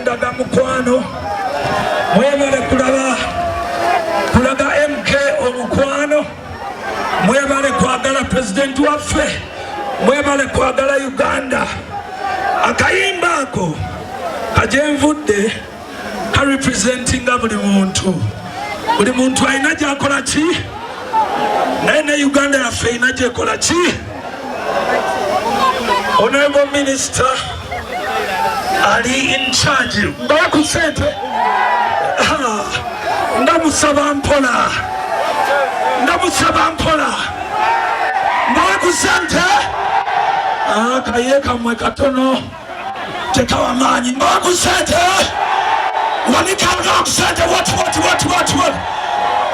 Katonda ga mukwano mwebale kulaga MK omukwano mwebale kwagala president waffe mwebale kwagala Uganda akayimba ako kajenvudde ka representinga buli muntu alina gyakola ki naye ne Uganda yaffe erina gyekola ki. Honorable Minister ali in charge mbawa ku ssente ndamusaba mpola mbawa ku ssente kaye kamwe katono tekawa maanyi mbawa ku ssente wanikanga ku ssente what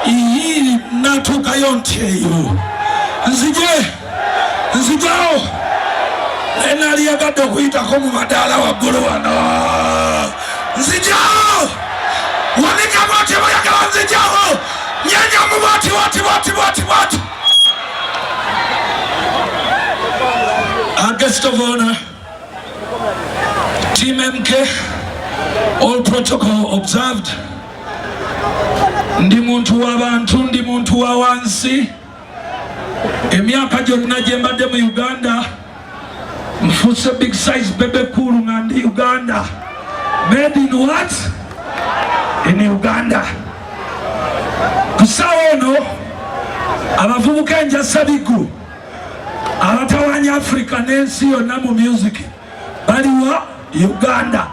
iyi natuukayo ntyeyo nzijawo nali yagadde okuyitako mu madaala waggulu wano nzijawo wanikamu oti bayagala nzijawo nyenyamu bati guest of honor Team MK all protocol observed. Ndi muntu w'abantu ndi muntu wa wansi emyaka gyonna gye mbadde mu Uganda mfuuse big size BEBE COOL nga ndi Uganda made in what? In Uganda. Kusaawa ono abavubuka enjasabigu abatawanya Africa n'ensi yonna mu music baliwa Uganda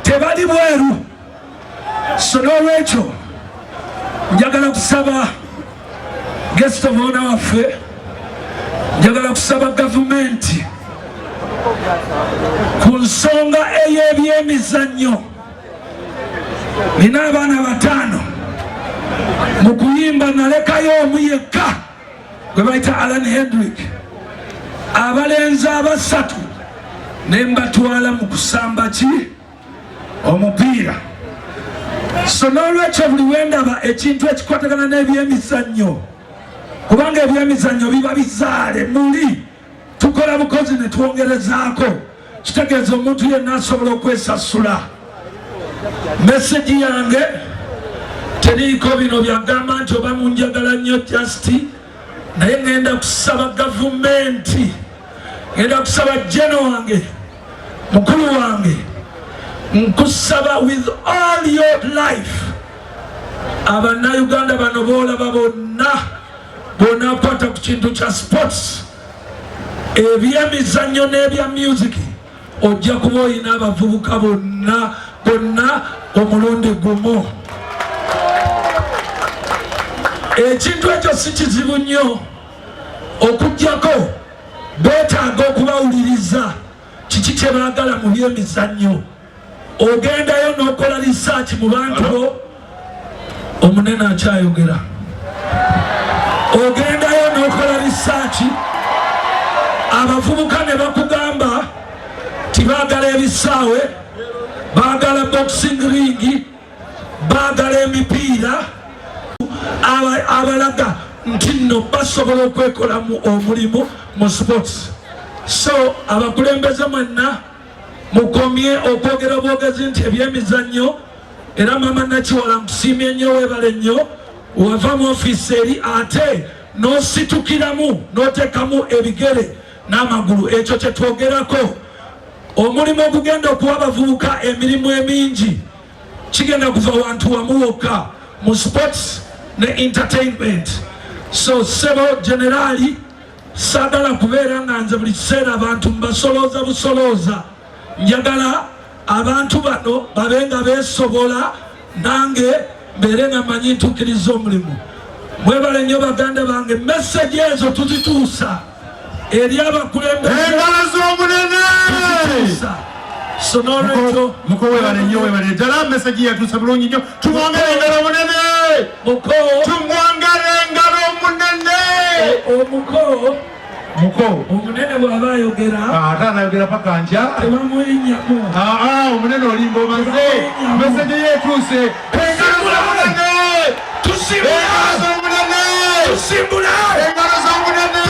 tebali bweru. So n'olwekyo njagala kusaba guest of honor waffe njagala kusaba gavumenti ku nsonga ey'ebyemizannyo. Nina abaana 5 mu kuyimba nalekayo omu yekka gwe bayita Alan Hendrick abalenzi 3 ne mbatwala mu kusamba ki omupiira. So n'olwekyo buli wendaba ekintu ekikwatagana n'ebyemizannyo kubanga ebyemizannyo biba bizaale muli tukola bukozi ne twongerezaako kitegeeza omuntu yenna asobola okwesasula. Message yange teriiko bino byagamba nti oba munjagala nnyo justi naye ngenda kusaba gavumenti ngenda kusaba jeno wange mukulu wange nkusaba with all your life Abanayuganda bano boolaba bonna kwata ku kintu kya sports ebyemizannyo n'ebya music ojja kuba olina abavubuka bonna omulundi gumu. Ekintu ekyo si kizibu nnyo okuggyako beetaaga okubawuliriza kiki kye baagala mu byemizannyo. Ogendayo n'okola research mu bantu omunene akyayogera. Ogendayo n'okola research abavubuka ne bakugamba tibaagala ebisaawe baagala boxing ring baagala emipiira abalaga nti nno basobola okwekolamu omulimu mu sports. So abakulembeze mwenna mukomye okwogera obwogezi nti ebyemizannyo era mama Nakiwala nkusiimye nnyo weebale nnyo wava mu ofiisi eri ate n'ositukiramu n'oteekamu ebigere n'amagulu. Ekyo kye twogerako omulimu ogugenda okuwa abavubuka emirimu emingi kigenda kuva wantu wamu wokka mu sports ne entertainment. So sebo generali saagala kubeera nga nze buli kiseera abantu mbasolooza busolooza. Njagala abantu bano babe nga beesobola nange mbeere nga manyi ntuukiriza omulimu. Mwebale nnyo baganda bange message ezo tuzituusa eri abakulembeze engalo z'omunene. So n'olwekyo mukoweebale nnyo weebale ddala message yatuusa bulungi nnyo. Tumwongere engalo omunene tumwongere engalo omunene muko omunene bw'aba ayogera ate anayogera paka nja tebamuyinyamu. Omunene olimba omaze message yetuuse. Engalo z'omunene tusimbula engalo z'omunene.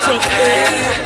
It's okay.